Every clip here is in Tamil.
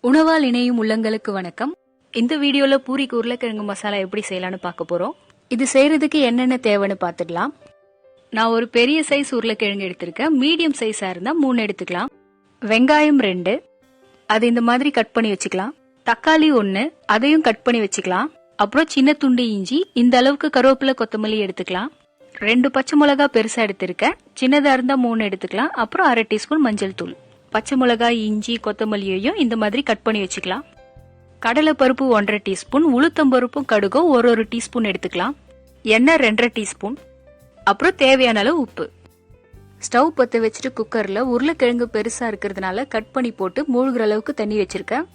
உணவால் இணையும் உள்ளங்களுக்கு வணக்கம். இந்த வீடியோல பூரிக்கு உருளைக்கிழங்கு மசாலா எப்படி செய்யலாம்னு பார்க்க போறோம். இது செய்யறதுக்கு என்னென்ன தேவைன்னு பார்த்துடலாம். நான் ஒரு பெரிய சைஸ் உருளைக்கிழங்கு எடுத்திருக்கேன். மீடியம் சைஸா இருந்தா 3 எடுத்துக்கலாம். வெங்காயம் 2, அது இந்த மாதிரி கட் பண்ணி வச்சுக்கலாம். தக்காளி 1, அதையும் கட் பண்ணி வச்சுக்கலாம். அப்புறம் சின்ன துண்டு இஞ்சி, இந்த அளவுக்கு கருவேப்பிலை கொத்தமல்லி எடுத்துக்கலாம். 2 பச்சை மிளகா பெருசா எடுத்திருக்கேன். சின்னதா இருந்தா 3 எடுத்துக்கலாம். அப்புறம் 1/2 டீஸ்பூன் மஞ்சள் தூள். பச்சை மிளகாய், இஞ்சி, கொத்தமல்லியையும் இந்த மாதிரி கட் பண்ணி வச்சுக்கலாம். கடலை பருப்பு 1/2 டீஸ்பூன், உளுத்தம் பருப்பும் கடுகும் ஒரு டீஸ்பூன் எடுத்துக்கலாம். எண்ணெய் 2/2 டீஸ்பூன். அப்புறம் தேவையான அளவு உப்பு. ஸ்டவ் பற்ற வச்சுட்டு குக்கர்ல உருளைக்கிழங்கு பெருசா இருக்கிறதுனால கட் பண்ணி போட்டு மூழ்கிற அளவுக்கு தண்ணி வச்சிருக்கேன்.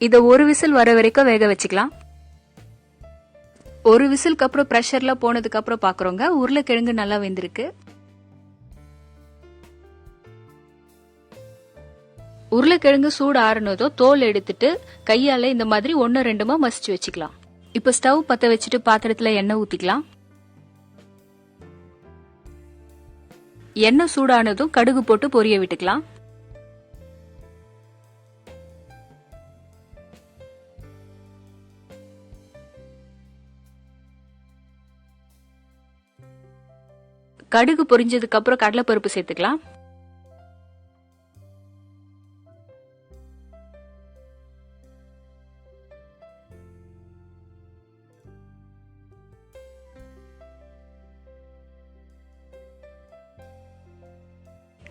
இதை ஒரு விசில் வர வரைக்கும் வேக வச்சுக்கலாம். ஒரு விசிலுக்கு அப்புறம் பிரஷர்ல போனதுக்கு அப்புறம் பாக்குறோங்க, உருளைக்கிழங்கு நல்லா வெந்திருக்கு. உருளைக்கிழங்கு சூடு ஆறுனதோ தோல் எடுத்துட்டு கையால இந்த மாதிரி 1-2 மசிச்சு வச்சுக்கலாம். இப்ப ஸ்டவ் பத்த வச்சுட்டு பாத்திரத்துல எண்ணெய் ஊத்திக்கலாம். எண்ணெய் சூடானதும் கடுகு போட்டு பொரிய விட்டுக்கலாம். கடுகு பொரிஞ்சதுக்கு அப்புறம் கடலைப்பருப்பு சேர்த்துக்கலாம்.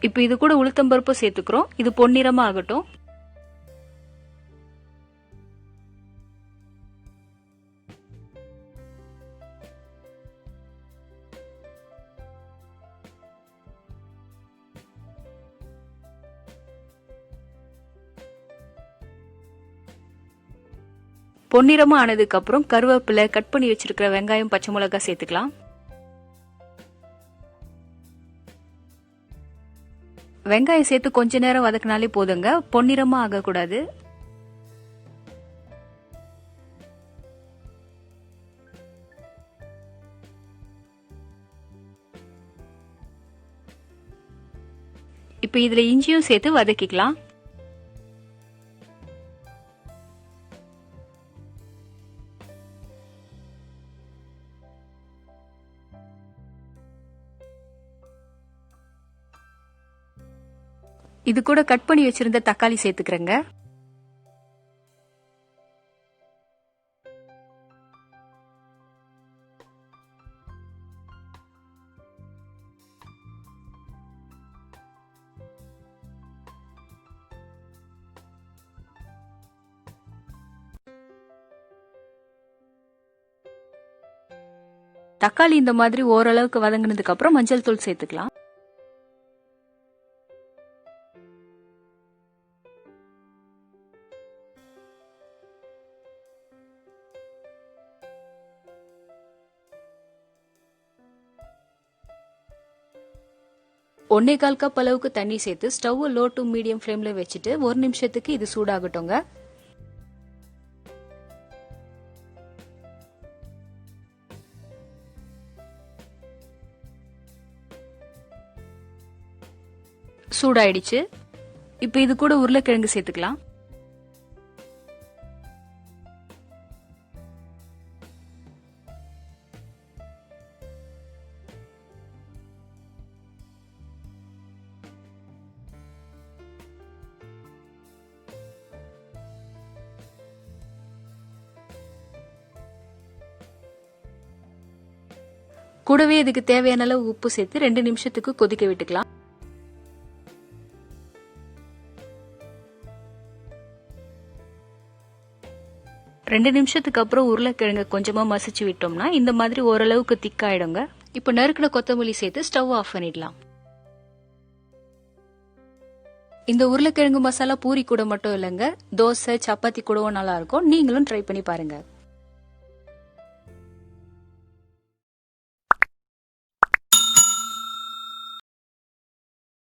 இப்ப இது கூட உளுத்தம் பருப்பு சேர்த்துக்கிறோம். இது பொன்னிறமா ஆகட்டும். பொன்னிறமா ஆனதுக்கு அப்புறம் கருவேப்பிலை, கட் பண்ணி வச்சிருக்கிற வெங்காயம், பச்சை மிளகாய் சேர்த்துக்கலாம். வெங்காயம் சேர்த்து கொஞ்ச நேரம் வதக்கினாலே போதுங்க, பொன்னிறமா ஆகக்கூடாது. இப்ப இதுல இஞ்சியும் சேர்த்து வதக்கிக்கலாம். இது கூட கட் பண்ணி வச்சிருந்த தக்காளி சேர்த்துக்கிறேங்க. தக்காளி இந்த மாதிரி ஓரளவுக்கு வதங்கினதுக்கு அப்புறம் மஞ்சள் தூள் சேர்த்துக்கலாம். ஒன்னே கால் கப் அளவுக்கு தண்ணி சேர்த்து ஸ்டவ் லோ டு மீடியம் ஃப்ளேம்ல வச்சுட்டு 1 நிமிஷத்துக்கு இது சூடாகட்டுங்க. சூடாயிடுச்சு. இப்ப இது கூட உருளைக்கிழங்கு சேர்த்துக்கலாம். கூடவே இதுக்கு தேவையான அளவு உப்பு சேர்த்து 2 நிமிஷத்துக்கு கொதிக்க விட்டுக்கலாம். ரெண்டு நிமிஷத்துக்கு அப்புறம் உருளைக்கிழங்கு கொஞ்சமா மசிச்சு விட்டோம்னா இந்த மாதிரி ஓரளவுக்கு திக்காயிடுங்க. இப்ப நறுக்கின கொத்தமல்லி சேர்த்து ஸ்டவ் ஆஃப் பண்ணிடலாம். இந்த உருளைக்கிழங்கு மசாலா பூரி கூட மட்டும் இல்லைங்க, தோசை, சப்பாத்தி கூடவும் நல்லா இருக்கும். நீங்களும் ட்ரை பண்ணி பாருங்க.